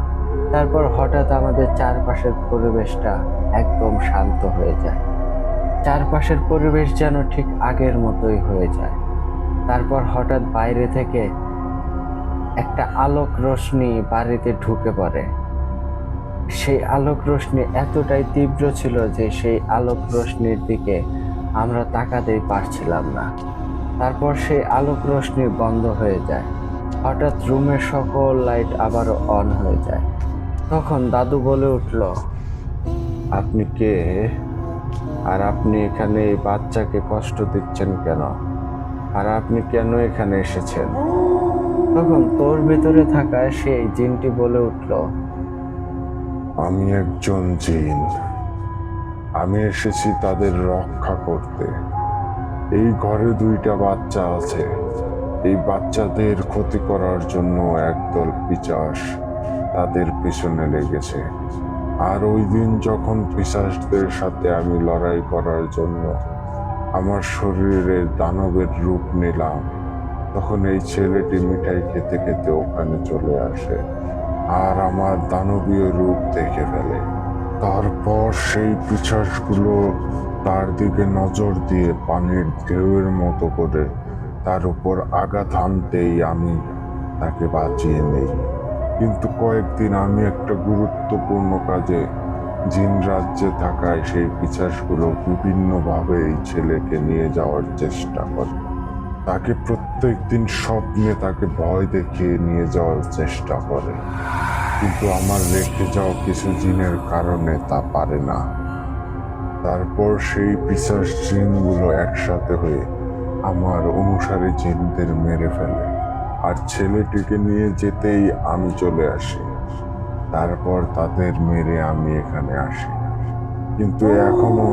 তারপর হঠাৎ আমাদের চারপাশের পরিবেশটা একদম শান্ত হয়ে যায়। চারপাশের পরিবেশ যেন ঠিক আগের মতোই হয়ে যায়। তারপর হঠাৎ বাইরে থেকে একটা আলোক রশ্মি বাড়িতে ঢুকে পড়ে। সেই আলোক রশ্মি এতটাই তীব্র ছিল যে সেই আলোক রশ্মির দিকে আমরা তাকাতেই পারছিলাম না। তারপর সেই আলোক রশ্মি বন্ধ হয়ে যায়। হঠাৎ রুমের সকল লাইট আবারও অন হয়ে যায়। তখন দাদু বলে উঠল, আপনি কে? আর আপনি এখানে এই বাচ্চাকে কষ্ট দিচ্ছেন কেন? আর আপনি কেন এখানে এসেছেন? তখন তোর ভেতরে থাকা সেই জিনটি বলে উঠল, আমি একজন জিন। আমি এসেছি তাদের রক্ষা করতে। এই ঘরে দুইটা বাচ্চা আছে। এই বাচ্চাদের ক্ষতি করার জন্য একদল পিশাচ তাদের পিছনে লেগেছে। আর ওই দিন যখন পিশাচদের সাথে আমি লড়াই করার জন্য আমার শরীরে দানবের রূপ নিলাম, তখন এই ছেলেটি মিঠাই খেতে খেতে ওখানে চলে আসে আর আমার দানবীয় রূপ দেখে ফেলে। তারপর সেই পিশাচগুলো তার দিকে নজর দিয়ে পানির ঢেউয়ের মতো করে তার উপর আঘাত হানতেই আমি তাকে বাঁচিয়ে নেই। কিন্তু কয়েকদিন আমি একটা গুরুত্বপূর্ণ কাজে জিন রাজ্যে থাকায় সেই পিশাচগুলো বিভিন্নভাবে এই ছেলেকে নিয়ে যাওয়ার চেষ্টা করে। তাকে প্রত্যেক দিন স্বপ্নে তাকে ভয় দেখিয়ে নিয়ে যাওয়ার চেষ্টা করে, কিন্তু আমার রেখে যাওয়া কিছু জিনের কারণে তা পারে না। তারপর সেই পিশাচ জিনগুলো একসাথে হয়ে আমার অনুসারী জিনদের মেরে ফেলে, আর ছেলেটিকে নিয়ে যেতেই আমি চলে আসি। তারপর তাদের মেরে আমি এখানে আসি, কিন্তু এখনো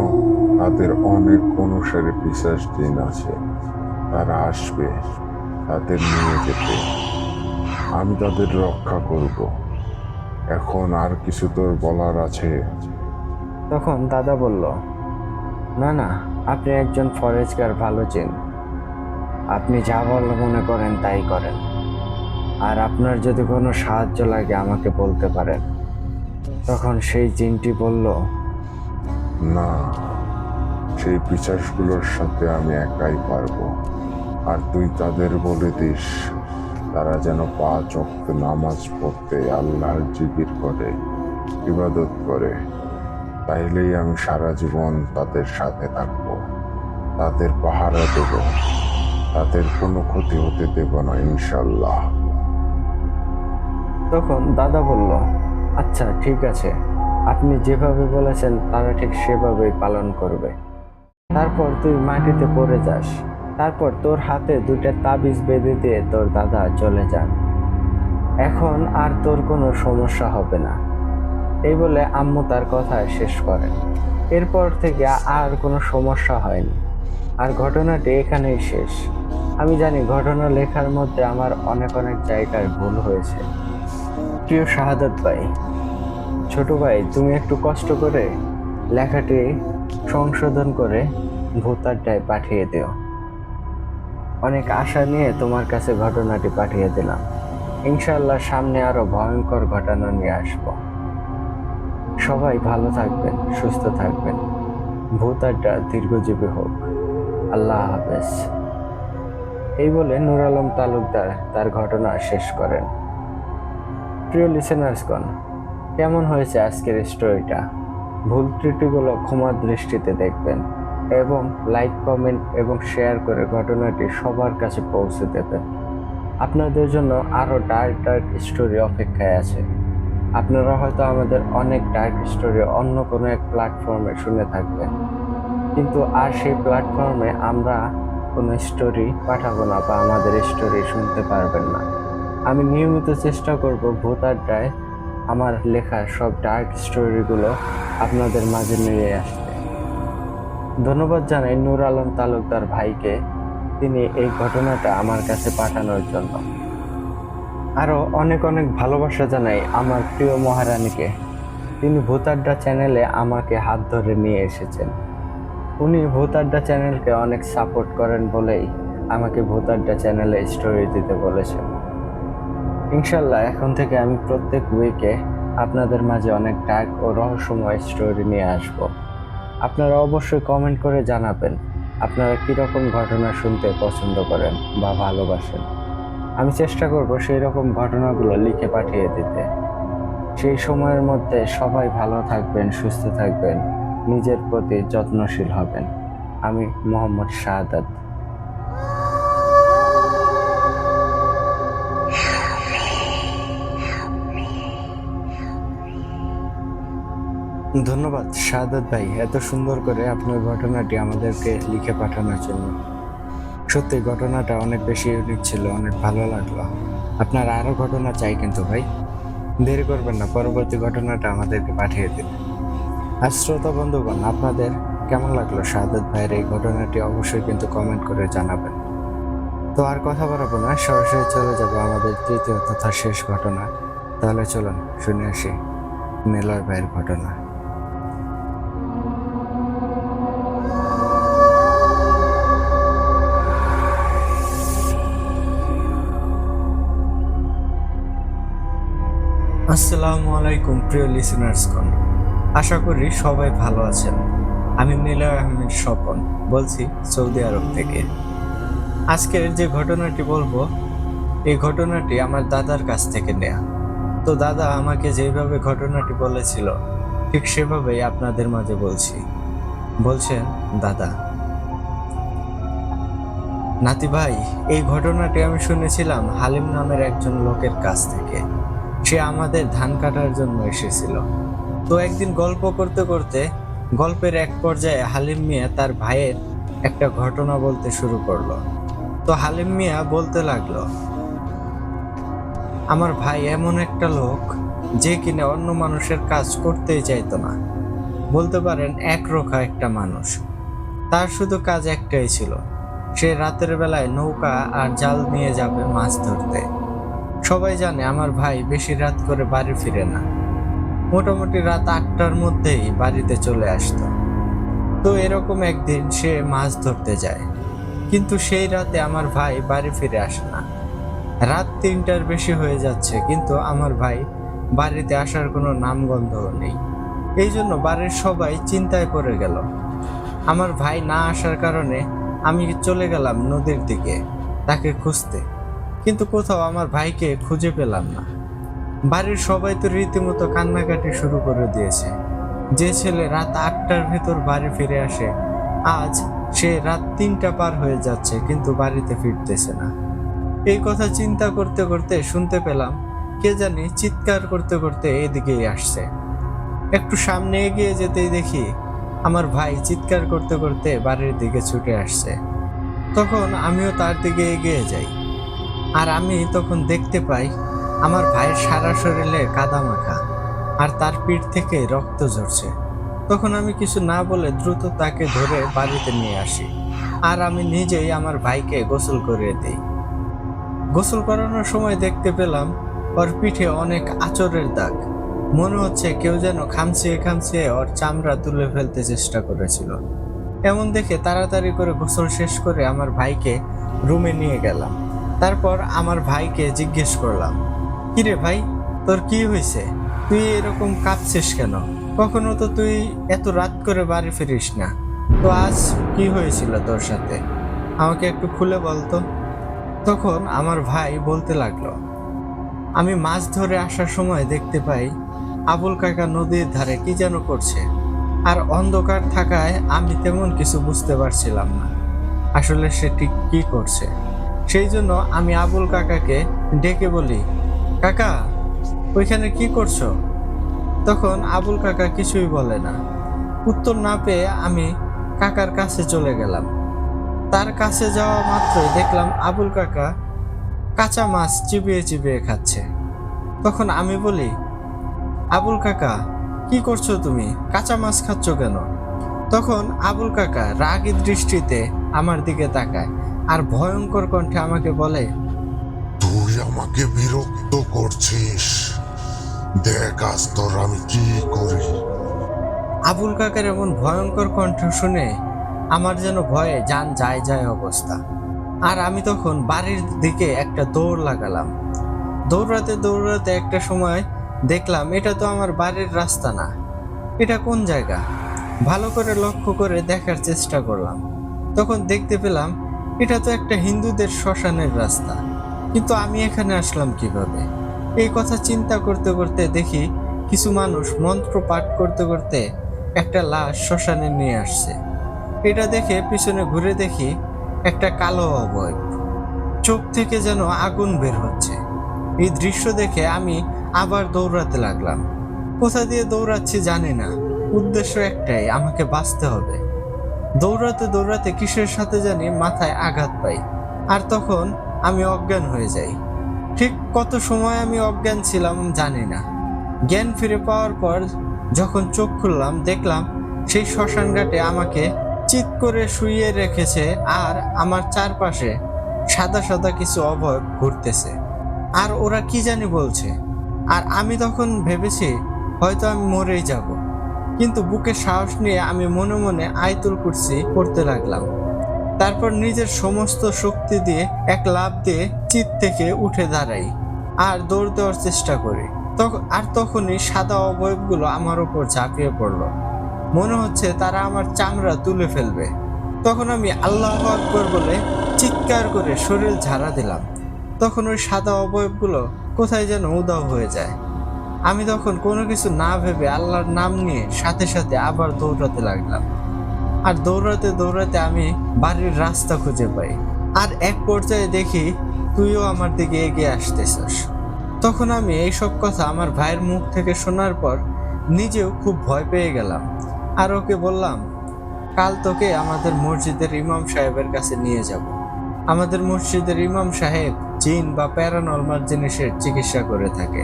তাদের অনেক অনুসারী পিশাচ জিন আছে। তারা আসবে তাদের নিয়ে যেতে। আমি তাদের রক্ষা করব। এখন আর কিছু তোর বলার আছে? তখন দাদা বলল, না না, আপনি একজন ফরেস্টগার, ভালো চিন। আপনি যা ভালো মনে করেন তাই করেন। আর আপনার যদি কোনো সাহায্য লাগে আমাকে বলতে পারেন। তখন সেই জিনটি বলল, না, সেই পিশাচগুলোর সাথে আমি একাই পারবো। আর তুই তাদের বলে দিস তারা যেন 5 ওয়াক্ত নামাজ পড়তে আল্লাহর জিকির করে, ইবাদত করে। তাইলেই আমি সারা জীবন তাদের সাথে থাকবো, তাদের পাহারা দেব, তাদের কোনো ক্ষতি হতে দেব না ইনশাল্লাহ। তখন দাদা বলল, আচ্ছা ঠিক আছে, আপনি যেভাবে বলেছেন তারা ঠিক সেভাবেই পালন করবে। তারপর তুই মাটিতে পড়ে যাস। তারপর তোর হাতে 2টা তাবিজ বেঁধে দিয়ে তোর দাদা চলে যান। এখন আর তোর কোনো সমস্যা হবে না। এই বলে আম্মু তার কথা শেষ করেন। এরপর থেকে আর কোনো সমস্যা হয়নি। আর ঘটনাটি এখানেই শেষ। আমি জানি ঘটনা লেখার মধ্যে আমার অনেক অনেক জায়গায় ভুল হয়েছে। প্রিয় শাহাদাত ভাই, ছোট ভাই, তুমি একটু কষ্ট করে লেখাটি সংশোধন করে ভূত আড্ডায় পাঠিয়ে দিও। অনেক আশা নিয়ে তোমার কাছে ঘটনাটি পাঠিয়ে দিলাম। ইনশাআল্লাহ সামনে আরো ভয়ঙ্কর ঘটনা নিয়ে আসব। সবাই ভালো থাকবেন, সুস্থ থাকবেন। ভূত আড্ডা দীর্ঘজীবী হোক। আল্লাহ হাফেজ। এই বলে নূর আলম তালুকদার তার ঘটনা শেষ করেন। প্রিয় লিসেনার্সগণ, কেমন হয়েছে আজকের স্টোরিটা? ভুল ত্রুটিগুলো ক্ষমার দৃষ্টিতে দেখবেন এবং লাইক, কমেন্ট এবং শেয়ার করে ঘটনাটি সবার কাছে পৌঁছে দেবেন। আপনাদের জন্য আরও ডার্ক ডার্ক স্টোরি অপেক্ষায় আছে। আপনারা হয়তো আমাদের অনেক ডার্ক স্টোরি অন্য কোনো এক প্ল্যাটফর্মে শুনে থাকবেন, কিন্তু আর সেই প্ল্যাটফর্মে আমরা কোনো স্টোরি পাঠাবো না বা আমাদের স্টোরি শুনতে পারবেন না। আমি নিয়মিত চেষ্টা করব ভূত আড্ডায় আমার লেখা সব ডার্ক স্টোরিগুলো আপনাদের মাঝে নিয়ে আসতে। ধন্যবাদ জানাই নূর আলম তালুকদার ভাইকে, তিনি এই ঘটনাটা আমার কাছে পাঠানোর জন্য। আরও অনেক অনেক ভালোবাসা জানাই আমার প্রিয় মহারানীকে। তিনি ভূত আড্ডা চ্যানেলে আমাকে হাত ধরে নিয়ে এসেছেন। উনি ভূত আড্ডা চ্যানেলকে অনেক সাপোর্ট করেন বলেই আমাকে ভূত আড্ডা চ্যানেলে স্টোরি দিতে বলেছেন। ইনশাল্লাহ এখন থেকে আমি প্রত্যেক উইকে আপনাদের মাঝে অনেক ডার্ক ও রহস্যময় স্টোরি নিয়ে আসব। আপনারা অবশ্যই কমেন্ট করে জানাবেন আপনারা কীরকম ঘটনা শুনতে পছন্দ করেন বা ভালোবাসেন। আমি চেষ্টা করব সেই রকম ঘটনাগুলো লিখে পাঠিয়ে দিতে। সেই সময়ের মধ্যে সবাই ভালো থাকবেন, সুস্থ থাকবেন, নিজের প্রতি যত্নশীল হবেন। আমি মোহাম্মদ শাহাদাত। ধন্যবাদ শাহাদাত ভাই, এত সুন্দর করে আপনার ঘটনাটি আমাদেরকে লিখে পাঠানোর জন্য। সত্যি ঘটনাটা অনেক বেশি ইউনিক ছিল, অনেক ভালো লাগলো। আপনার আরও ঘটনা চাই কিন্তু ভাই, দেরি করবেন না, পরবর্তী ঘটনাটা আমাদেরকে পাঠিয়ে দিন। আর শ্রোতা বন্ধুগণ, আপনাদের কেমন লাগলো শাহাদাত ভাইয়ের এই ঘটনাটি অবশ্যই কিন্তু কমেন্ট করে জানাবেন। তো আর কথা বাড়াবো না, সরাসরি চলে যাব আমাদের তৃতীয় তথা শেষ ঘটনা। তাহলে চলুন শুনে আসি নিলয় ভাইয়ের ঘটনা। আসসালামু আলাইকুম প্রিয় লিসেনার্সগণ, আশা করি সবাই ভালো আছেন। আমি নিলয় আহমেদ স্বপন বলছি সৌদি আরব থেকে। আজকের যে ঘটনাটি বলবো, এই ঘটনাটি আমার দাদার কাছ থেকে নেয়া। তো দাদা আমাকে যেভাবে ঘটনাটি বলেছিল ঠিক সেভাবেই আপনাদের মাঝে বলছি। বলছেন, দাদা, নাতি ভাই, এই ঘটনাটি আমি শুনেছিলাম হালিম নামের একজন লোকের কাছ থেকে। সে আমাদের ধান কাটার জন্য এসেছিল। তো একদিন গল্প করতে করতে গল্পের এক পর্যায়ে হালিম মিয়া তার ভাইয়ের একটা ঘটনা বলতে শুরু করলো। তো হালিম মিয়া বলতে লাগলো, আমার ভাই এমন একটা লোক যে কিনা অন্য মানুষের কাজ করতেই চাইতো না। বলতে পারেন একরোখা একটা মানুষ। তার শুধু কাজ একটাই ছিল, সে রাতের বেলায় নৌকা আর জাল নিয়ে যাবে মাছ ধরতে। সবাই জানে আমার ভাই বেশি রাত করে বাড়ি ফিরে না, মোটামুটি রাত 8টার মধ্যেই বাড়িতে চলে আসতো। তো এরকম একদিন সে মাছ ধরতে যায়, কিন্তু সেই রাতে আমার ভাই বাড়ি ফিরে আসে না। রাত 3টার বেশি হয়ে যাচ্ছে, কিন্তু আমার ভাই বাড়িতে আসার কোনো নামগন্ধও নেই। এই জন্য বাড়ির সবাই চিন্তায় পড়ে গেল। আমার ভাই না আসার কারণে আমি চলে গেলাম নদীর দিকে তাকে খুঁজতে, কিন্তু কোথাও আমার ভাইকে খুঁজে পেলাম না। বাড়ির সবাই তো রীতিমতো কান্নাকাটি শুরু করে দিয়েছে। যে ছেলে রাত 8টার ভেতর বাড়ি ফিরে আসে, আজ সে রাত 3টা পার হয়ে যাচ্ছে কিন্তু বাড়িতে ফিরতেছে না। এই কথা চিন্তা করতে করতে শুনতে পেলাম কে জানি চিৎকার করতে করতে এদিকেই আসছে। একটু সামনে এগিয়ে যেতেই দেখি আমার ভাই চিৎকার করতে করতে বাড়ির দিকে ছুটে আসছে। তখন আমিও তার দিকে এগিয়ে যাই, আর আমি তখন দেখতে পাই আমার ভাইয়ের সারা শরীরে কাদা মাখা, আর তার পিঠ থেকে রক্ত ঝরছে। তখন আমি কিছু না বলে দ্রুত তাকে ধরে বাড়িতে নিয়ে আসি, আর আমি নিজেই আমার ভাইকে গোসল করিয়ে দিই। গোসল করানোর সময় দেখতে পেলাম ওর পিঠে অনেক আঁচড়ের দাগ। মনে হচ্ছে কেউ যেন খামচিয়ে খামচিয়ে ওর চামড়া তুলে ফেলতে চেষ্টা করেছিল। এমন দেখে তাড়াতাড়ি করে গোসল শেষ করে আমার ভাইকে রুমে নিয়ে গেলাম। তারপর আমার ভাইকে জিজ্ঞেস করলাম, কিরে ভাই, তোর কি হয়েছে? তুই এরকম কাঁপছিস কেন? কখনো তো তুই এত রাত করে বাড়ি ফিরিস না। তো আজ কি হয়েছিল তোর সাথে? আমাকে একটু খুলে বলতো। তখন আমার ভাই বলতে লাগলো, আমি মাছ ধরে আসার সময় দেখতে পাই আবুল কাকা নদীর ধারে কি যেন করছে, আর অন্ধকার থাকায় আমি তেমন কিছু বুঝতে পারছিলাম না আসলে সে ঠিক কি করছে। সেই জন্য আমি আবুল কাকাকে ডেকে বলি, কাকা, ওইখানে কি করছো? তখন আবুল কাকা কিছুই বলে না। উত্তর না পেয়ে আমি কাকার কাছে চলে গেলাম। তার কাছে যাওয়া মাত্রই দেখলাম আবুল কাকা কাঁচা মাছ চিবিয়ে চিবিয়ে খাচ্ছে। তখন আমি বলি, আবুল কাকা, কি করছো তুমি? কাঁচা মাছ খাচ্ছ কেন? তখন আবুল কাকা রাগী দৃষ্টিতে আমার দিকে তাকায় আর ভয়ঙ্কর কণ্ঠে আমাকে বলে, তুই আমাকে বিরক্ত করছিস, দেখ আজ তোর আমি কি করি। আবুল কাকার এমন ভয়ঙ্কর কণ্ঠ শুনে আমার যেন ভয়ে জান যায় যায় অবস্থা। আর আমি তখন বাড়ির দিকে একটা দৌড় লাগালাম। দৌড়াতে দৌড়াতে একটা সময় দেখলাম এটা তো আমার বাড়ির রাস্তা না, এটা কোন জায়গা? ভালো করে লক্ষ্য করে দেখার চেষ্টা করলাম। তখন দেখতে পেলাম এটা তো একটা হিন্দুদের শ্মশানের রাস্তা, কিন্তু আমি এখানে আসলাম কিভাবে? এই কথা চিন্তা করতে করতে দেখি কিছু মানুষ মন্ত্র পাঠ করতে করতে একটা লাশ শ্মশানে নিয়ে আসছে। এটা দেখে পিছনে ঘুরে দেখি একটা কালো অবয়ব, চোখ থেকে যেন আগুন বের হচ্ছে। এই দৃশ্য দেখে আমি আবার দৌড়াতে লাগলাম। কোথা দিয়ে দৌড়াচ্ছি জানি না, উদ্দেশ্য একটাই, আমাকে বাঁচতে হবে। দৌড়াতে দৌড়াতে কিসের সাথে জানি মাথায় আঘাত পাই, আর তখন আমি অজ্ঞান হয়ে যাই। ঠিক কত সময় আমি অজ্ঞান ছিলাম জানি না। জ্ঞান ফিরে পাওয়ার পর যখন চোখ খুললাম দেখলাম সেই শ্মশান ঘাটে আমাকে চিৎ করে শুইয়ে রেখেছে, আর আমার চারপাশে সাদা সাদা কিছু অবয়ব ঘুরতেছে, আর ওরা কি জানি বলছে। আর আমি তখন ভেবেছি হয়তো আমি মরেই যাব, কিন্তু বুকে সাহস নিয়ে আমি মনে মনে আয়াতুল কুরসি পড়তে লাগলাম। তারপর নিজের সমস্ত শক্তি দিয়ে এক লাফ দিয়ে চিৎ থেকে উঠে দাঁড়াই আর দৌড় দেওয়ার চেষ্টা করি। তখনই সাদা অবয়বগুলো আমার উপর ঝাঁপিয়ে পড়লো। মনে হচ্ছে তারা আমার চামড়া তুলে ফেলবে। তখন আমি আল্লাহু আকবার বলে চিৎকার করে শরীর ঝাড়া দিলাম। তখন ওই সাদা অবয়বগুলো কোথায় যেন উধাও হয়ে যায়। আমি তখন কোনো কিছু না ভেবে আল্লাহর নাম নিয়ে সাথে সাথে আবার দৌড়াতে লাগলাম। আর দৌড়াতে দৌড়াতে আমি বাড়ির রাস্তা খুঁজে পাই, আর এক পর্যায়ে দেখি তুইও আমার দিকে এগিয়ে আসতেছিস। তখন আমি এইসব কথা আমার ভাইয়ের মুখ থেকে শোনার পর নিজেও খুব ভয় পেয়ে গেলাম, আর ওকে বললাম, কাল তোকে আমাদের মসজিদের ইমাম সাহেবের কাছে নিয়ে যাব। আমাদের মসজিদের ইমাম সাহেব জিন বা প্যারানর্মাল জিনিসের চিকিৎসা করে থাকে।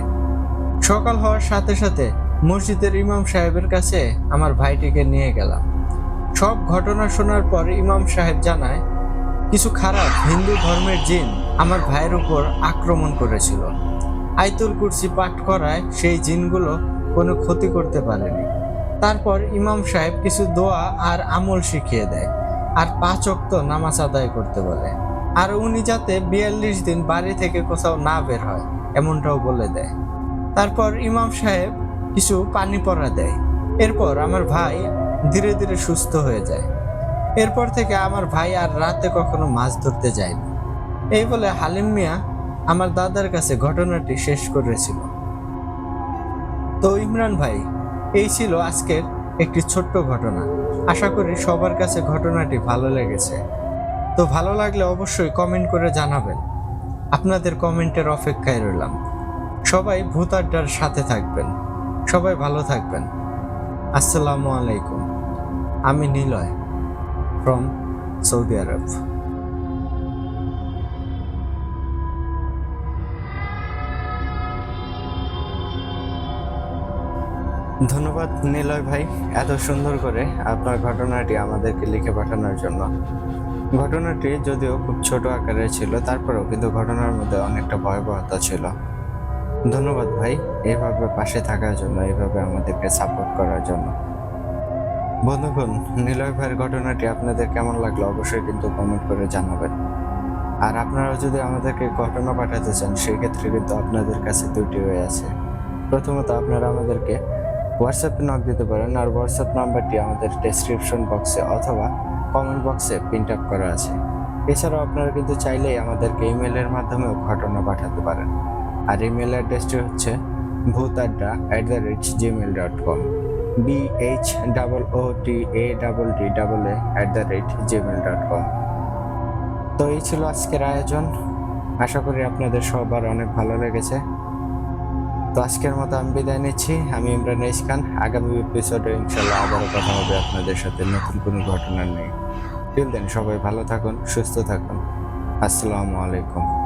সকাল হওয়ার সাথে সাথে মসজিদের ইমাম সাহেবের কাছে আমার ভাইটিকে নিয়ে গেলাম। সব ঘটনা শোনার পর ইমাম সাহেব জানায় কিছু খারাপ হিন্দু ধর্মের জিন আমার ভাইয়ের উপর আক্রমণ করেছিল। আয়াতুল কুরসি পাঠ করায় সেই জিনগুলো কোনো ক্ষতি করতে পারেনি। তারপর ইমাম সাহেব কিছু দোয়া আর আমল শিখিয়ে দেয়, আর 5 ওয়াক্ত নামাজ আদায় করতে বলে, আর উনি যাতে 42 দিন বাড়ি থেকে কোথাও না বের হয় এমনটাও বলে দেয়। তারপর ইমাম সাহেব কিছু পানি পড়া দেয়। এরপর আমার ভাই ধীরে ধীরে সুস্থ হয়ে যায়। এরপর থেকে আমার ভাই আর রাতে কখনো মাছ ধরতে যায়নি। এই বলে হালিম মিয়া আমার দাদার কাছে ঘটনাটি শেষ করেছিল। তো ইমরান ভাই, এই ছিল আজকের একটি ছোট্ট ঘটনা। আশা করি সবার কাছে ঘটনাটি ভালো লেগেছে। তো ভালো লাগলে অবশ্যই কমেন্ট করে জানাবেন। আপনাদের কমেন্টের অপেক্ষায় রইলাম। সবাই ভূত আড্ডার সাথে থাকবেন। সবাই ভালো থাকবেন। আসসালামু আলাইকুম। আমি নিলয় ফ্রম সৌদি আরব। ধন্যবাদ নিলয় ভাই, এত সুন্দর করে আপনার ঘটনাটি আমাদেরকে লিখে পাঠানোর জন্য। ঘটনাটি যদিও খুব ছোট আকারের ছিল, তারপরেও কিন্তু ঘটনার মধ্যে অনেকটা ভয়াবহতা ছিল। ধন্যবাদ ভাই, এইভাবে পাশে থাকার জন্য, এইভাবে আমাদেরকে সাপোর্ট করার জন্য। বন্ধুগণ, নিলয় ভাইয়ের ঘটনাটি আপনাদের কেমন লাগলো অবশ্যই কিন্তু কমেন্ট করে জানাবেন। আর আপনারা যদি আমাদেরকে ঘটনা পাঠাতে চান, সেই ক্ষেত্রে কিন্তু আপনাদের কাছে দুটি ওয়ে আছে। প্রথমত আপনারা আমাদেরকে হোয়াটসঅ্যাপে নক দিতে পারেন, আর হোয়াটসঅ্যাপ নাম্বারটি আমাদের ডেসক্রিপশন বক্সে অথবা কমেন্ট বক্সে প্রিন্ট আপ করা আছে। এছাড়াও আপনারা কিন্তু চাইলেই আমাদেরকে ইমেলের মাধ্যমেও ঘটনা পাঠাতে পারেন। আর ইমেল অ্যাড্রেসটি হচ্ছে bhutaadda@gmail.com, BHOOTADDA@gmail.com। তো এই ছিল আজকের আয়োজন, আশা করি আপনাদের সবার অনেক ভালো লেগেছে। তো আজকের মতো আমি বিদায় নিচ্ছি। আমি ইমরান ইস খান। আগামী এপিসোডে ইনশাল্লাহ আবারও কথা হবে আপনাদের সাথে নতুন কোনো ঘটনা নিয়ে। টিল দেন সবাই ভালো থাকুন, সুস্থ থাকুন। আসসালামু আলাইকুম।